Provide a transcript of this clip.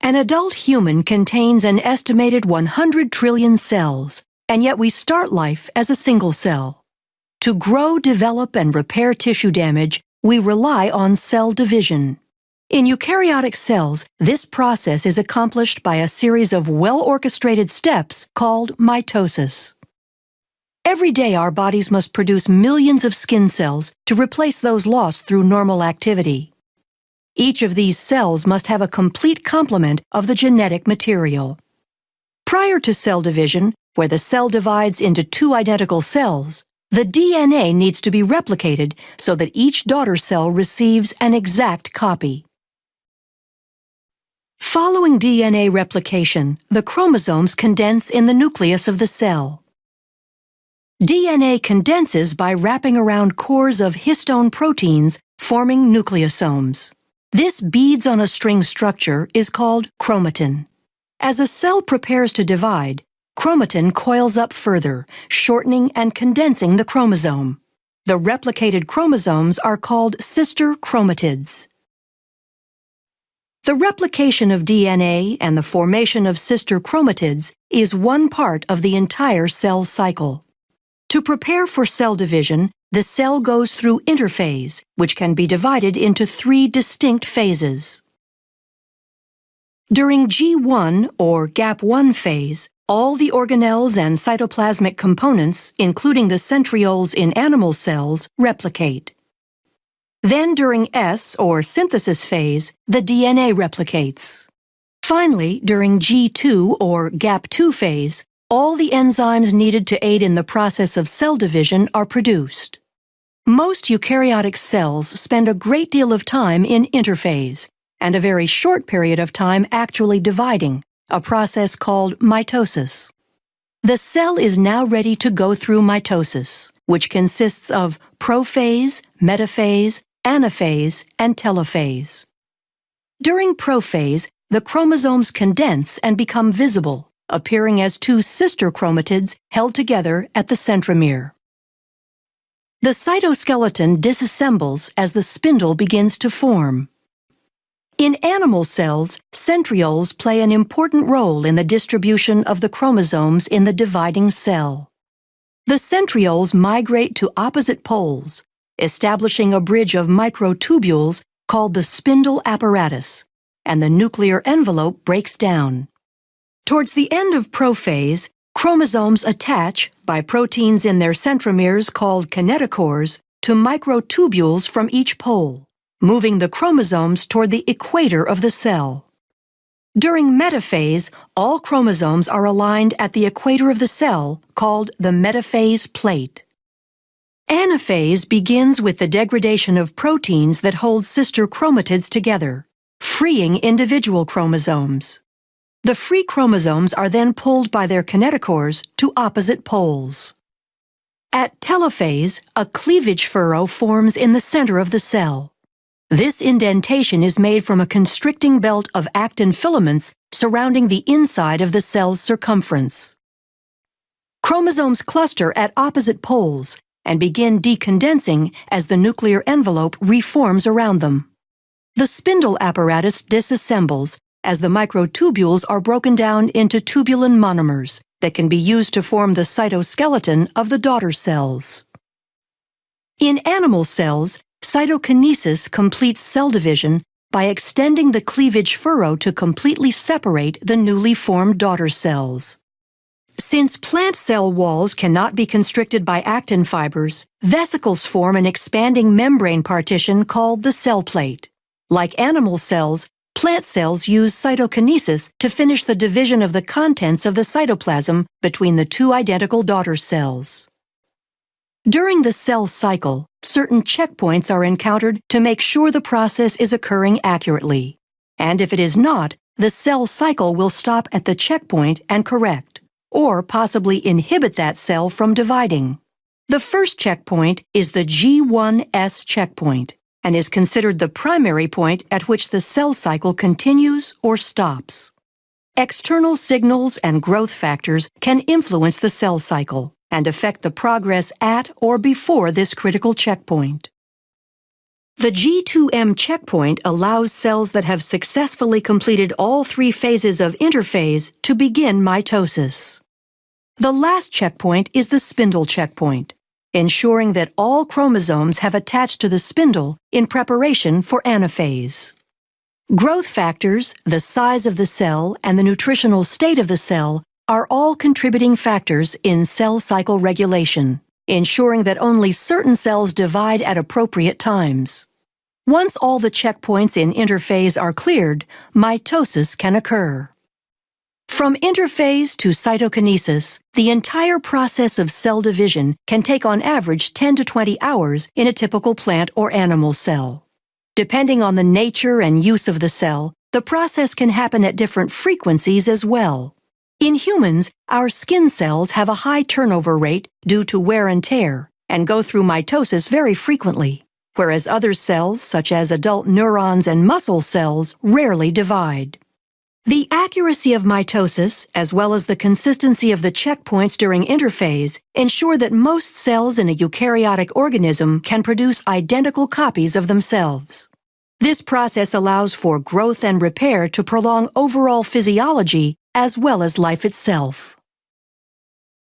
An adult human contains an estimated 100 trillion cells, and yet we start life as a single cell. To grow, develop, and repair tissue damage, we rely on cell division. In eukaryotic cells, this process is accomplished by a series of well-orchestrated steps called mitosis. Every day our bodies must produce millions of skin cells to replace those lost through normal activity. Each of these cells must have a complete complement of the genetic material. Prior to cell division, where the cell divides into two identical cells, the DNA needs to be replicated so that each daughter cell receives an exact copy. Following DNA replication, the chromosomes condense in the nucleus of the cell. DNA condenses by wrapping around cores of histone proteins, forming nucleosomes. This beads-on-a-string structure is called chromatin. As a cell prepares to divide, chromatin coils up further, shortening and condensing the chromosome. The replicated chromosomes are called sister chromatids. The replication of DNA and the formation of sister chromatids is one part of the entire cell cycle. To prepare for cell division, the cell goes through interphase, which can be divided into three distinct phases. During G1 or gap1 phase, all the organelles and cytoplasmic components, including the centrioles in animal cells, replicate. Then during S or synthesis phase, the DNA replicates. Finally, during G2 or gap2 phase, all the enzymes needed to aid in the process of cell division are produced. Most eukaryotic cells spend a great deal of time in interphase, and a very short period of time actually dividing, a process called mitosis. The cell is now ready to go through mitosis, which consists of prophase, metaphase, anaphase, and telophase. During prophase, the chromosomes condense and become visible, appearing as two sister chromatids held together at the centromere. The cytoskeleton disassembles as the spindle begins to form. In animal cells, centrioles play an important role in the distribution of the chromosomes in the dividing cell. The centrioles migrate to opposite poles, establishing a bridge of microtubules called the spindle apparatus, and the nuclear envelope breaks down. Towards the end of prophase, chromosomes attach, by proteins in their centromeres called kinetochores, to microtubules from each pole, moving the chromosomes toward the equator of the cell. During metaphase, all chromosomes are aligned at the equator of the cell, called the metaphase plate. Anaphase begins with the degradation of proteins that hold sister chromatids together, freeing individual chromosomes. The free chromosomes are then pulled by their kinetochores to opposite poles. At telophase, a cleavage furrow forms in the center of the cell. This indentation is made from a constricting belt of actin filaments surrounding the inside of the cell's circumference. Chromosomes cluster at opposite poles and begin decondensing as the nuclear envelope reforms around them. The spindle apparatus disassembles as the microtubules are broken down into tubulin monomers that can be used to form the cytoskeleton of the daughter cells. In animal cells, cytokinesis completes cell division by extending the cleavage furrow to completely separate the newly formed daughter cells. Since plant cell walls cannot be constricted by actin fibers, vesicles form an expanding membrane partition called the cell plate. Like animal cells, plant cells use cytokinesis to finish the division of the contents of the cytoplasm between the two identical daughter cells. During the cell cycle, certain checkpoints are encountered to make sure the process is occurring accurately. And if it is not, the cell cycle will stop at the checkpoint and correct, or possibly inhibit that cell from dividing. The first checkpoint is the G1S checkpoint, and is considered the primary point at which the cell cycle continues or stops. External signals and growth factors can influence the cell cycle and affect the progress at or before this critical checkpoint. The G2M checkpoint allows cells that have successfully completed all 3 phases of interphase to begin mitosis. The last checkpoint is the spindle checkpoint, ensuring that all chromosomes have attached to the spindle in preparation for anaphase. Growth factors, the size of the cell, and the nutritional state of the cell are all contributing factors in cell cycle regulation, ensuring that only certain cells divide at appropriate times. Once all the checkpoints in interphase are cleared, mitosis can occur. From interphase to cytokinesis, the entire process of cell division can take on average 10 to 20 hours in a typical plant or animal cell. Depending on the nature and use of the cell, the process can happen at different frequencies as well. In humans, our skin cells have a high turnover rate due to wear and tear and go through mitosis very frequently, whereas other cells, such as adult neurons and muscle cells, rarely divide. The accuracy of mitosis, as well as the consistency of the checkpoints during interphase, ensure that most cells in a eukaryotic organism can produce identical copies of themselves. This process allows for growth and repair to prolong overall physiology as well as life itself.